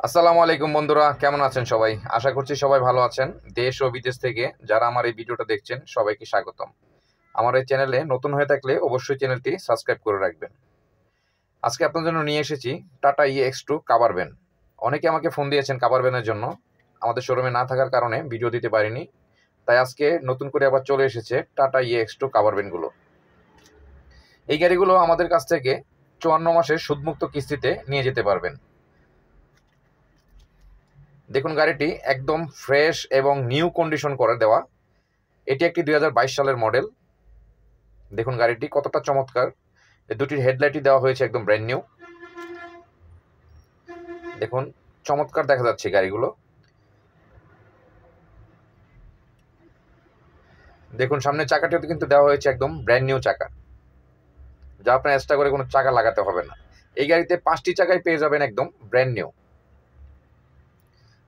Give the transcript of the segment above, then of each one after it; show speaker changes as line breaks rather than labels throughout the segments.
আসসালামু আলাইকুম বন্ধুরা, কেমন আছেন সবাই? আশা করছি সবাই ভালো আছেন। দেশ ও বিদেশ থেকে যারা আমার এই ভিডিওটা দেখছেন সবাইকে স্বাগতম। আমার এই চ্যানেলে নতুন হয়ে থাকলে অবশ্যই চ্যানেলটি সাবস্ক্রাইব করে রাখবেন। আজকে আপনার জন্য নিয়ে এসেছি টাটা EX2 কাভার ভ্যান। অনেকে আমাকে ফোন দিয়েছেন কাভার ভ্যানের জন্য। আমাদের শোরুমে না থাকার কারণে ভিডিও দিতে পারিনি। তাই আজকে নতুন করে আবার চলে এসেছে টাটা EX2 কাভার ভ্যানগুলো। এই গাড়িগুলো আমাদের কাছ থেকে 54 মাসের সুদমুক্ত কিস্তিতে নিয়ে যেতে পারবেন। দেখুন, গাড়িটি একদম ফ্রেশ এবং নিউ কন্ডিশন করে দেওয়া। এটি একটি 2022 সালের মডেল। দেখুন গাড়িটি কতটা চমৎকার। দুটির হেডলাইটই দেওয়া হয়েছে একদম ব্র্যান্ড নিউ। দেখুন চমৎকার দেখা যাচ্ছে গাড়িগুলো। দেখুন সামনের চাকাটিও কিন্তু দেওয়া হয়েছে একদম ব্র্যান্ড নিউ চাকা, যা আপনার এক্সট্রা করে কোনো চাকা লাগাতে হবে না। এই গাড়িতে 5টি চাকাই পেয়ে যাবেন একদম ব্র্যান্ড নিউ।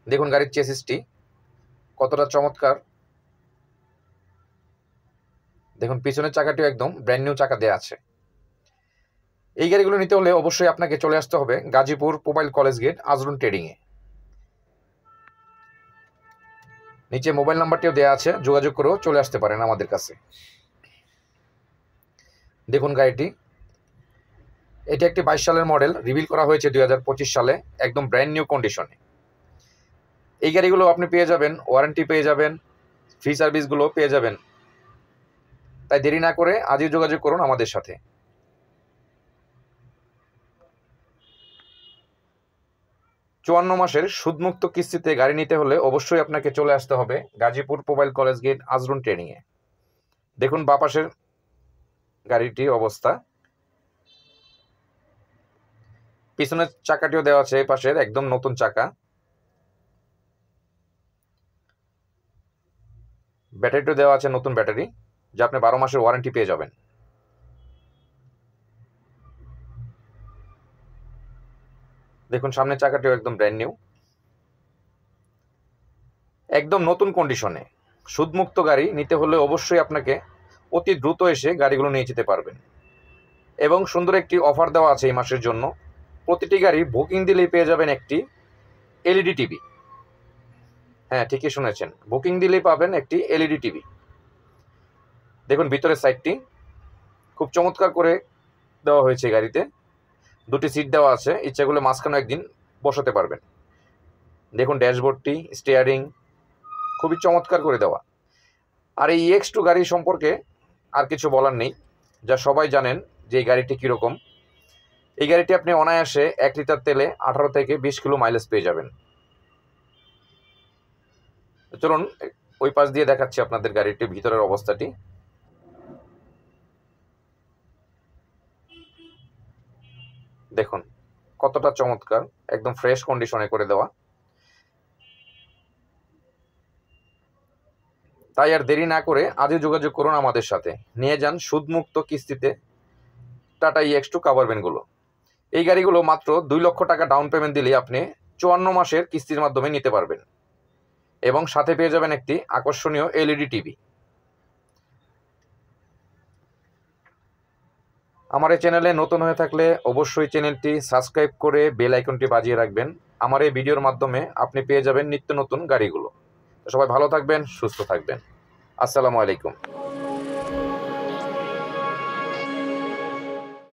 দেখুন গাড়ির চেসিসটি কতটা চমৎকার। দেখুন পিছনের চাকাটিও একদম ব্র্যান্ড নিউ চাকা দেওয়া আছে। এই গাড়িগুলো নিতে হলে অবশ্যই আপনাকে চলে আসতে হবে গাজীপুর মোবাইল কলেজ গেট আজরুন ট্রেডিংয়ে। নিচে মোবাইল নাম্বারটিও দেওয়া আছে, যোগাযোগ করেও চলে আসতে পারেন আমাদের কাছে। দেখুন গাড়িটি, এটি একটি 22 সালের মডেল, রিভিল করা হয়েছে 2025 সালে, একদম ব্র্যান্ড নিউ কন্ডিশনে। এই গাড়িগুলো আপনি পেয়ে যাবেন, ওয়ারেন্টি পেয়ে যাবেন, ফ্রি সার্ভিসগুলো পেয়ে যাবেন। তাই দেরি না করে আজই যোগাযোগ করুন আমাদের সাথে। চুয়ান্ন মাসের সুদমুক্ত কিস্তিতে গাড়ি নিতে হলে অবশ্যই আপনাকে চলে আসতে হবে গাজীপুর মোবাইল কলেজ গেট আজরুন ট্রেডিংয়ে। দেখুন বাপাশের গাড়িটির অবস্থা। পিছনের চাকাটিও দেওয়া আছে এই পাশের একদম নতুন চাকা। ব্যাটারিটিও দেওয়া আছে নতুন ব্যাটারি, যা আপনি 12 মাসের ওয়ারেন্টি পেয়ে যাবেন। দেখুন সামনের চাকাটিও একদম ব্র্যান্ড নিউ, একদম নতুন কন্ডিশনে। সুদমুক্ত গাড়ি নিতে হলে অবশ্যই আপনাকে অতি দ্রুত এসে গাড়িগুলো নিয়ে যেতে পারবেন। এবং সুন্দর একটি অফার দেওয়া আছে এই মাসের জন্য। প্রতিটি গাড়ি বুকিং দিলেই পেয়ে যাবেন একটি এলইডি টিভি। হ্যাঁ ঠিকই শুনেছেন, বুকিং দিলেই পাবেন একটি এলইডি টিভি। দেখুন ভিতরের সাইডটি খুব চমৎকার করে দেওয়া হয়েছে গাড়িতে। দুটি সিট দেওয়া আছে, ইচ্ছা করলে মাঝখানে একদিন বসাতে পারবেন। দেখুন ড্যাশবোর্ডটি, স্টিয়ারিং খুবই চমৎকার করে দেওয়া। আর এই EX2 গাড়ি সম্পর্কে আর কিছু বলার নেই, যা সবাই জানেন যে এই গাড়িটি কীরকম। এই গাড়িটি আপনি অনায়াসে 1 লিটার তেলে 18 থেকে 20 কিলো মাইলেজ পেয়ে যাবেন। চলুন ওই পাশ দিয়ে দেখাচ্ছি আপনাদের গাড়িটির ভিতরের অবস্থাটি। দেখুন কতটা চমৎকার, একদম ফ্রেশ কন্ডিশনে করে দেওয়া। তাই আর দেরি না করে আজই যোগাযোগ করুন আমাদের সাথে, নিয়ে যান সুদমুক্ত কিস্তিতে টাটা EX2 কাভার ভ্যানগুলো। এই গাড়িগুলো মাত্র 2 লক্ষ টাকা ডাউন পেমেন্ট দিলেই আপনি 54 মাসের কিস্তির মাধ্যমে নিতে পারবেন এবং সাথে পেয়ে যাবেন একটি আকর্ষণীয় এলইডি টিভি। আমার এই চ্যানেলে নতুন হয়ে থাকলে অবশ্যই চ্যানেলটি সাবস্ক্রাইব করে বেল আইকনটি বাজিয়ে রাখবেন। আমার এই ভিডিওর মাধ্যমে আপনি পেয়ে যাবেন নিত্য নতুন গাড়িগুলো। সবাই ভালো থাকবেন, সুস্থ থাকবেন। আসসালামু আলাইকুম।